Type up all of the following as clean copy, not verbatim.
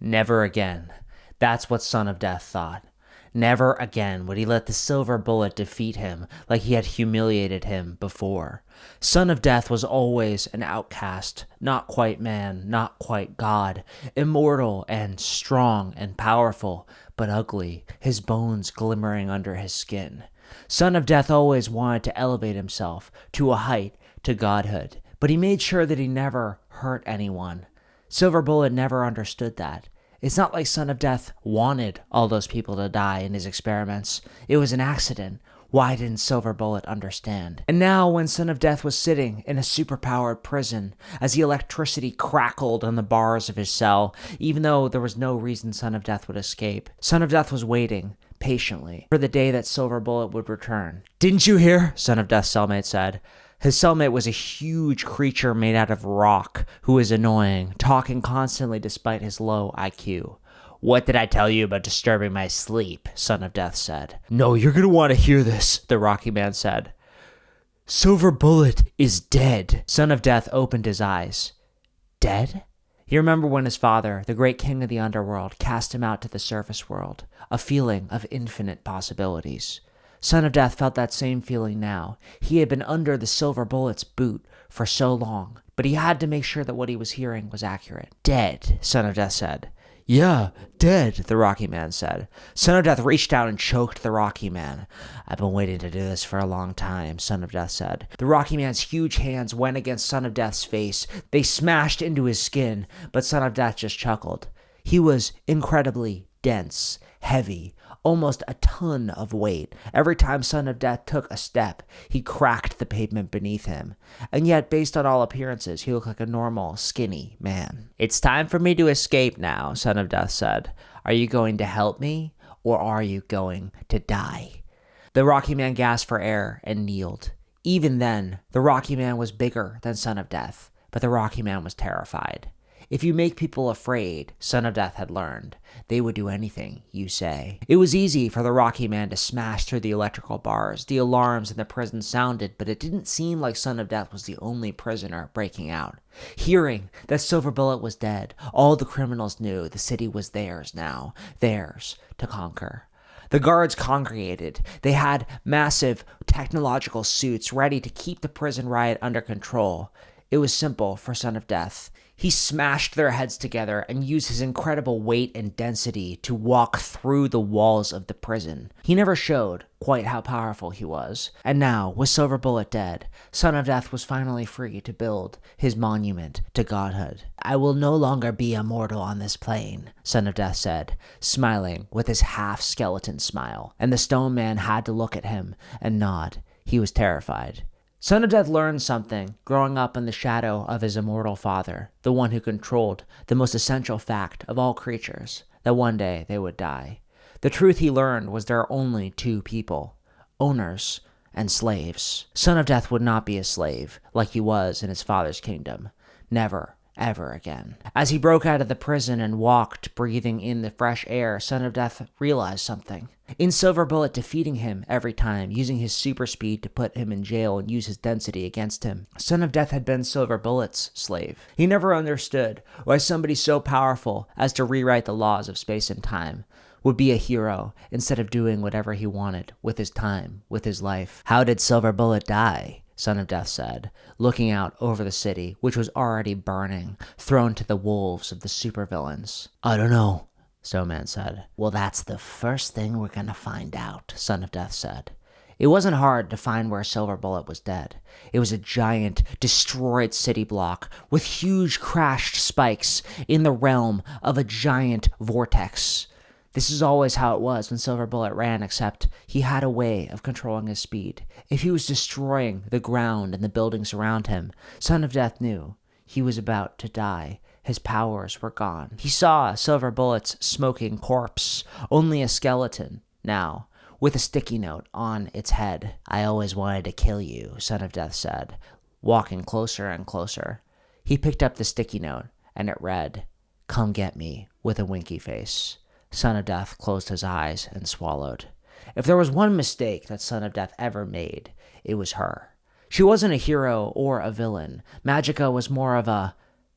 Never again. That's what Son of Death thought. Never again would he let the silver bullet defeat him like he had humiliated him before. Son of Death was always an outcast, not quite man, not quite God, immortal and strong and powerful, but ugly, his bones glimmering under his skin. Son of Death always wanted to elevate himself to a height to godhood, but he made sure that he never hurt anyone. Silver Bullet never understood that. It's not like Son of Death wanted all those people to die in his experiments. It was an accident. Why didn't Silver Bullet understand? And now, when Son of Death was sitting in a superpowered prison, as the electricity crackled on the bars of his cell, even though there was no reason Son of Death would escape, Son of Death was waiting patiently for the day that Silver Bullet would return. "Didn't you hear?" Son of Death's cellmate said. His cellmate was a huge creature made out of rock who was annoying, talking constantly despite his low IQ. "What did I tell you about disturbing my sleep?" Son of Death said. "No, you're going to want to hear this," the Rocky Man said. "Silver Bullet is dead." Son of Death opened his eyes. Dead? He remembered when his father, the great king of the underworld, cast him out to the surface world, a feeling of infinite possibilities. Son of Death felt that same feeling now. He had been under the Silver Bullet's boot for so long, but he had to make sure that what he was hearing was accurate. "Dead," Son of Death said. "Yeah, dead," the Rocky Man said. Son of Death reached out and choked the Rocky Man. "I've been waiting to do this for a long time," Son of Death said. The Rocky Man's huge hands went against Son of Death's face. They smashed into his skin, but Son of Death just chuckled. He was incredibly dense, heavy, almost a ton of weight. Every time Son of Death took a step, he cracked the pavement beneath him. And yet, based on all appearances, he looked like a normal, skinny man. "It's time for me to escape now," Son of Death said. "Are you going to help me, or are you going to die?" The Rocky Man gasped for air and kneeled. Even then, the Rocky Man was bigger than Son of Death, but the Rocky Man was terrified. If you make people afraid, Son of Death had learned, they would do anything you say. It was easy for the Rocky Man to smash through the electrical bars. The alarms in the prison sounded, but it didn't seem like Son of Death was the only prisoner breaking out. Hearing that Silver Bullet was dead, all the criminals knew the city was theirs now, theirs to conquer. The guards congregated. They had massive technological suits ready to keep the prison riot under control. It was simple for Son of Death. He smashed their heads together and used his incredible weight and density to walk through the walls of the prison. He never showed quite how powerful he was. And now, with Silver Bullet dead, Son of Death was finally free to build his monument to godhood. "I will no longer be immortal on this plane," Son of Death said, smiling with his half-skeleton smile. And the stone man had to look at him and nod. He was terrified. Son of Death learned something growing up in the shadow of his immortal father, the one who controlled the most essential fact of all creatures, that one day they would die. The truth he learned was there are only two people, owners and slaves. Son of Death would not be a slave like he was in his father's kingdom. Never, ever again. As he broke out of the prison and walked, breathing in the fresh air, Son of Death realized something. In Silver Bullet defeating him every time, using his super speed to put him in jail and use his density against him, Son of Death had been Silver Bullet's slave. He never understood why somebody so powerful as to rewrite the laws of space and time would be a hero instead of doing whatever he wanted with his time, with his life. "How did Silver Bullet die?" Son of Death said, looking out over the city, which was already burning, thrown to the wolves of the supervillains. "I don't know," Snowman said. "Well, that's the first thing we're gonna find out," Son of Death said. It wasn't hard to find where Silver Bullet was dead. It was a giant, destroyed city block with huge crashed spikes in the realm of a giant vortex. This is always how it was when Silver Bullet ran, except he had a way of controlling his speed. If he was destroying the ground and the buildings around him, Son of Death knew he was about to die. His powers were gone. He saw Silver Bullet's smoking corpse, only a skeleton now, with a sticky note on its head. "I always wanted to kill you," Son of Death said, walking closer and closer. He picked up the sticky note, and it read, "Come get me," with a winky face. Son of Death closed his eyes and swallowed. If there was one mistake that Son of Death ever made, it was her. She wasn't a hero or a villain. Magica was more of a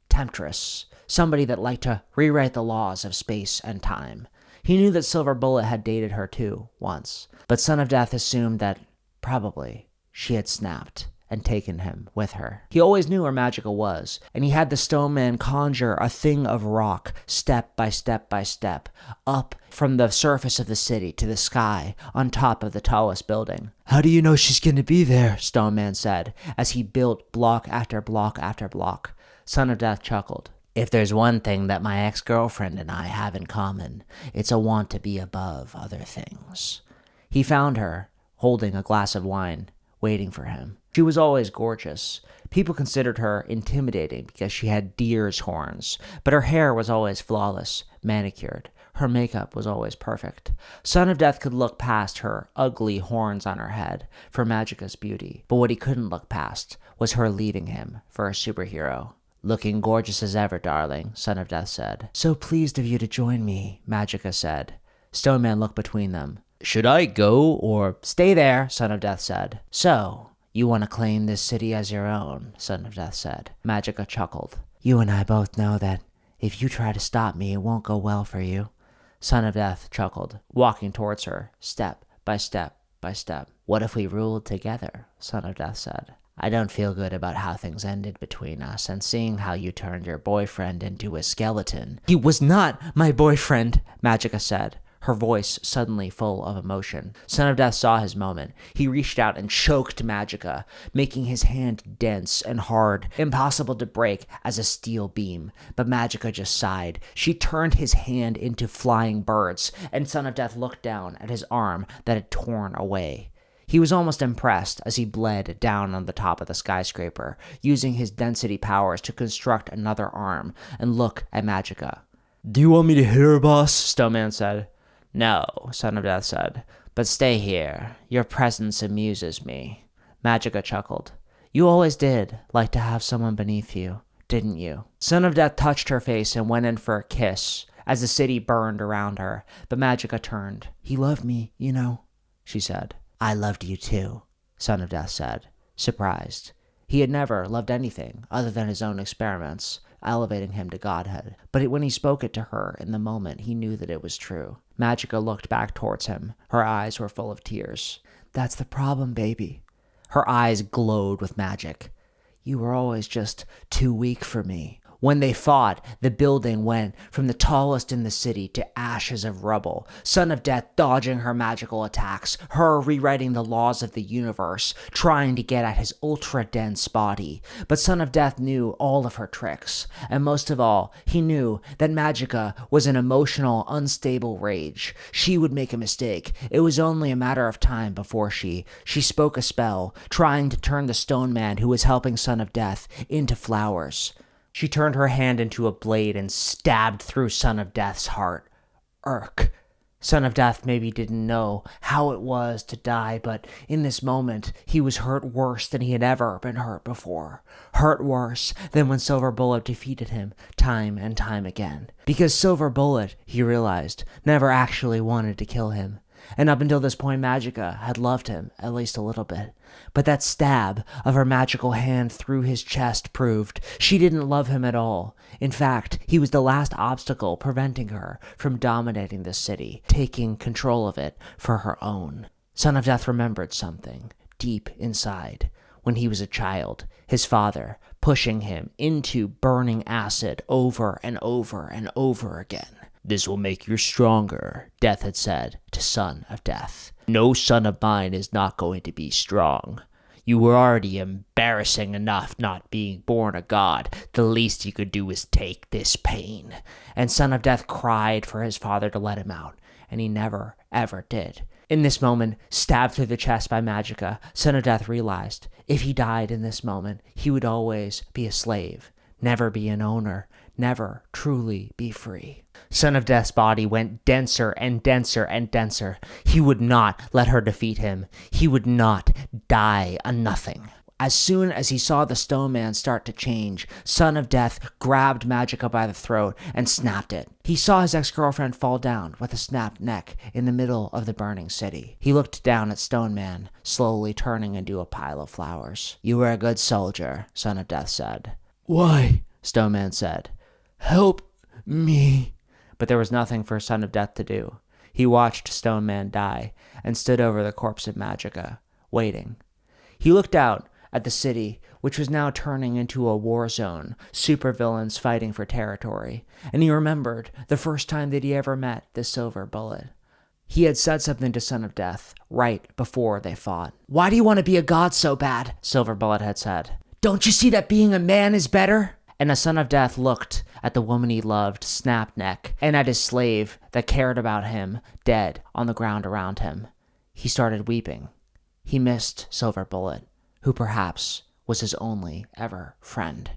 temptress, somebody that liked to rewrite the laws of space and time. He knew that Silver Bullet had dated her too, once, but Son of Death assumed that, probably, she had snapped and taken him with her. He always knew where Magica was, and he had the Stone Man conjure a thing of rock, step by step by step, up from the surface of the city to the sky on top of the tallest building. "How do you know she's gonna be there?" Stone Man said, as he built block after block after block. Son of Death chuckled. "If there's one thing that my ex-girlfriend and I have in common, it's a want to be above other things." He found her, holding a glass of wine, waiting for him. She was always gorgeous. People considered her intimidating because she had deer's horns, but her hair was always flawless, manicured. Her makeup was always perfect. Son of Death could look past her ugly horns on her head for Magica's beauty, but what he couldn't look past was her leaving him for a superhero. "Looking gorgeous as ever, darling," Son of Death said. "So pleased of you to join me," Magica said. Stone Man looked between them. "Should I go or—" "Stay there," Son of Death said. "So, you want to claim this city as your own," Son of Death said. Magica chuckled. "You and I both know that if you try to stop me, it won't go well for you." Son of Death chuckled, walking towards her, step by step by step. "What if we ruled together?" Son of Death said. "I don't feel good about how things ended between us, and seeing how you turned your boyfriend into a skeleton." "He was not my boyfriend," Magica said, her voice suddenly full of emotion. Son of Death saw his moment. He reached out and choked Magica, making his hand dense and hard, impossible to break as a steel beam. But Magica just sighed. She turned his hand into flying birds, and Son of Death looked down at his arm that had torn away. He was almost impressed as he bled down on the top of the skyscraper, using his density powers to construct another arm and look at Magica. "Do you want me to hit her, boss?" Stone Man said. "No," Son of Death said, "but stay here. Your presence amuses me." Magica chuckled. "You always did like to have someone beneath you, didn't you?" Son of Death touched her face and went in for a kiss as the city burned around her, but Magica turned. "He loved me, you know," she said. "I loved you too," Son of Death said, surprised. He had never loved anything other than his own experiments, elevating him to godhood. But when he spoke it to her in the moment, he knew that it was true. Magica looked back towards him. Her eyes were full of tears. "That's the problem, baby." Her eyes glowed with magic. "You were always just too weak for me." When they fought, the building went from the tallest in the city to ashes of rubble. Son of Death dodging her magical attacks, her rewriting the laws of the universe, trying to get at his ultra-dense body. But Son of Death knew all of her tricks, and most of all, he knew that Magica was an emotional, unstable rage. She would make a mistake. It was only a matter of time before she spoke a spell, trying to turn the Stone Man who was helping Son of Death into flowers. She turned her hand into a blade and stabbed through Son of Death's heart. Irk. Son of Death maybe didn't know how it was to die, but in this moment, he was hurt worse than he had ever been hurt before. Hurt worse than when Silver Bullet defeated him time and time again. Because Silver Bullet, he realized, never actually wanted to kill him. And up until this point, Magica had loved him, at least a little bit. But that stab of her magical hand through his chest proved she didn't love him at all. In fact, he was the last obstacle preventing her from dominating the city, taking control of it for her own. Son of Death remembered something deep inside. When he was a child, his father pushing him into burning acid over and over and over again. "This will make you stronger," Death had said to Son of Death. "No son of mine is not going to be strong. You were already embarrassing enough not being born a god. The least you could do is take this pain." And Son of Death cried for his father to let him out, and he never, ever did. In this moment, stabbed through the chest by Magica, Son of Death realized if he died in this moment, he would always be a slave, never be an owner, never truly be free. Son of Death's body went denser and denser and denser. He would not let her defeat him. He would not die a nothing. As soon as he saw the Stone Man start to change, Son of Death grabbed Magica by the throat and snapped it. He saw his ex-girlfriend fall down with a snapped neck in the middle of the burning city. He looked down at Stone Man, slowly turning into a pile of flowers. "You were a good soldier," Son of Death said. "Why?" Stone Man said. Help me. But there was nothing for Son of Death to do. He watched Stone Man die and stood over the corpse of Magica, waiting. He looked out at the city, which was now turning into a war zone, supervillains fighting for territory, and he remembered the first time that he ever met the Silver Bullet. He had said something to Son of Death right before they fought. "Why do you want to be a god so bad?" Silver Bullet had said. "Don't you see that being a man is better?" And the Son of Death looked at the woman he loved, Snapneck, and at his slave that cared about him, dead on the ground around him. He started weeping. He missed Silver Bullet, who perhaps was his only ever friend.